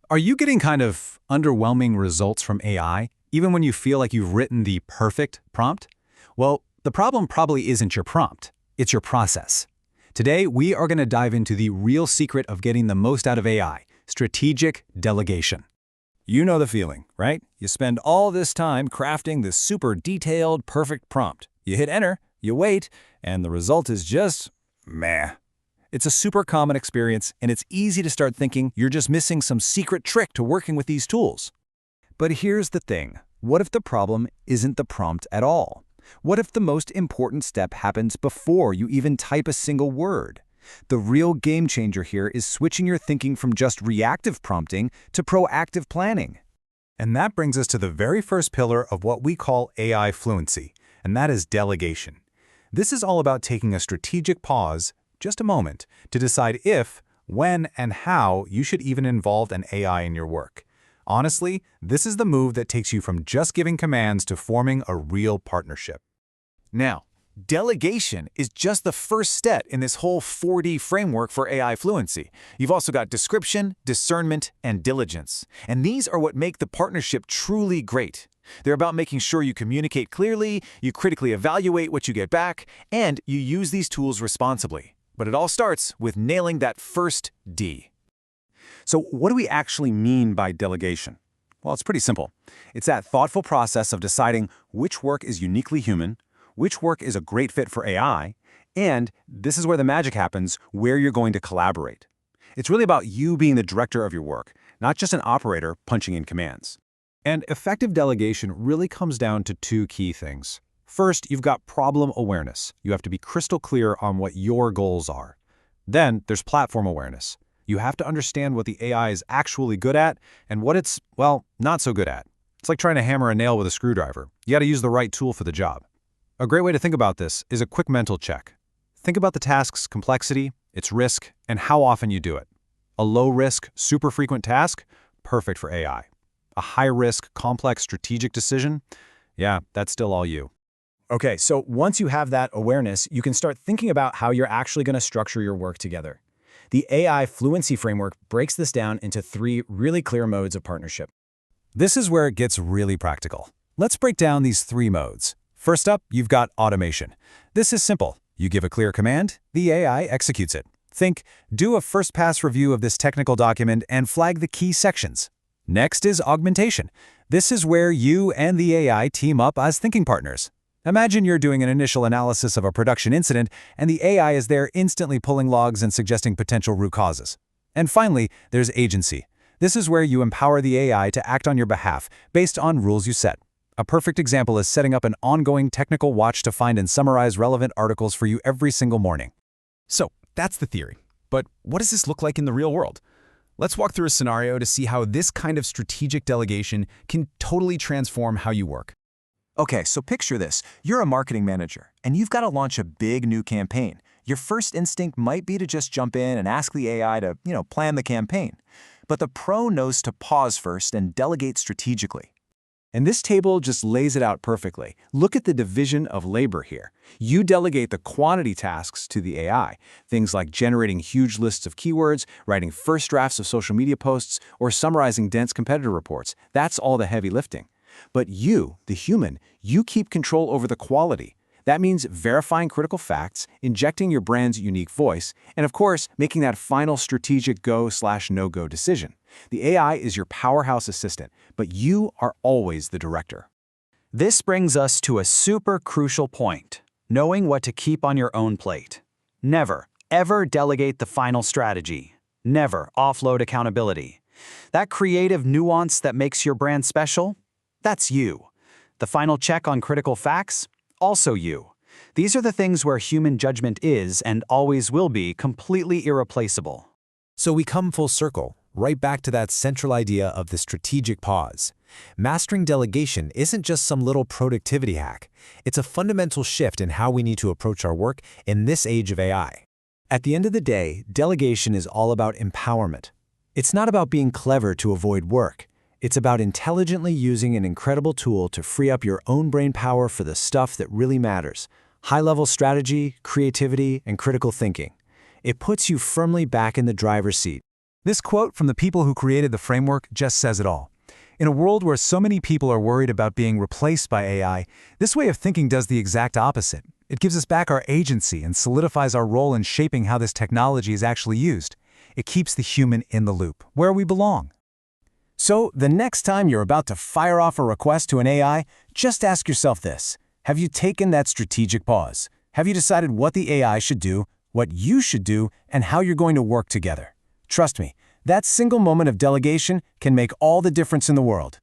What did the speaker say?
Are you getting kind of underwhelming results from AI, even when you feel like you've written the perfect prompt? Well, the problem probably isn't your prompt, it's your process. Today, we are going to dive into the real secret of getting the most out of AI, strategic delegation. You know the feeling, right? You spend all this time crafting this super detailed, perfect prompt. You hit enter, you wait, and the result is just meh. It's a super common experience, and it's easy to start thinking you're just missing some secret trick to working with these tools. But here's the thing. What if the problem isn't the prompt at all? What if the most important step happens before you even type a single word? The real game changer here is switching your thinking from just reactive prompting to proactive planning. And that brings us to the very first pillar of what we call AI Fluency, and that is delegation. This is all about taking a strategic pause, just a moment, to decide if, when, and how you should even involve an AI in your work. Honestly, this is the move that takes you from just giving commands to forming a real partnership. Now, delegation is just the first step in this whole 4D framework for AI fluency. You've also got description, discernment, and diligence. And these are what make the partnership truly great. They're about making sure you communicate clearly, you critically evaluate what you get back, and you use these tools responsibly. But it all starts with nailing that first D. So what do we actually mean by delegation? Well, it's pretty simple. It's that thoughtful process of deciding which work is uniquely human, which work is a great fit for AI, and this is where the magic happens, where you're going to collaborate. It's really about you being the director of your work, not just an operator punching in commands. And effective delegation really comes down to two key things. First, you've got problem awareness. You have to be crystal clear on what your goals are. Then there's platform awareness. You have to understand what the AI is actually good at and what it's, well, not so good at. It's like trying to hammer a nail with a screwdriver. You got to use the right tool for the job. A great way to think about this is a quick mental check. Think about the task's complexity, its risk, and how often you do it. A low-risk, super frequent task? Perfect for AI. A high-risk, complex strategic decision? Yeah, that's still all you. Okay, so once you have that awareness, you can start thinking about how you're actually going to structure your work together. The AI Fluency framework breaks this down into 3 really clear modes of partnership. This is where it gets really practical. Let's break down these 3 modes. First up, you've got automation. This is simple. You give a clear command, the AI executes it. Think, do a first-pass review of this technical document and flag the key sections. Next is augmentation. This is where you and the AI team up as thinking partners. Imagine you're doing an initial analysis of a production incident, and the AI is there instantly pulling logs and suggesting potential root causes. And finally, there's agency. This is where you empower the AI to act on your behalf based on rules you set. A perfect example is setting up an ongoing technical watch to find and summarize relevant articles for you every single morning. So, that's the theory. But what does this look like in the real world? Let's walk through a scenario to see how this kind of strategic delegation can totally transform how you work. Okay, so picture this. You're a marketing manager, and you've got to launch a big new campaign. Your first instinct might be to just jump in and ask the AI to, plan the campaign. But the pro knows to pause first and delegate strategically. And this table just lays it out perfectly. Look at the division of labor here. You delegate the quantity tasks to the AI, things like generating huge lists of keywords, writing first drafts of social media posts, or summarizing dense competitor reports. That's all the heavy lifting. But you, the human, you keep control over the quality. That means verifying critical facts, injecting your brand's unique voice, and of course, making that final strategic go/no-go decision. The AI is your powerhouse assistant, but you are always the director. This brings us to a super crucial point, knowing what to keep on your own plate. Never, ever delegate the final strategy. Never offload accountability. That creative nuance that makes your brand special? That's you. The final check on critical facts? Also you. These are the things where human judgment is and always will be completely irreplaceable. So we come full circle, right back to that central idea of the strategic pause. Mastering delegation isn't just some little productivity hack. It's a fundamental shift in how we need to approach our work in this age of AI. At the end of the day, delegation is all about empowerment. It's not about being clever to avoid work. It's about intelligently using an incredible tool to free up your own brain power for the stuff that really matters. High-level strategy, creativity, and critical thinking. It puts you firmly back in the driver's seat. This quote from the people who created the framework just says it all. In a world where so many people are worried about being replaced by AI, this way of thinking does the exact opposite. It gives us back our agency and solidifies our role in shaping how this technology is actually used. It keeps the human in the loop, where we belong. So, the next time you're about to fire off a request to an AI, just ask yourself this. Have you taken that strategic pause? Have you decided what the AI should do, what you should do, and how you're going to work together? Trust me, that single moment of delegation can make all the difference in the world.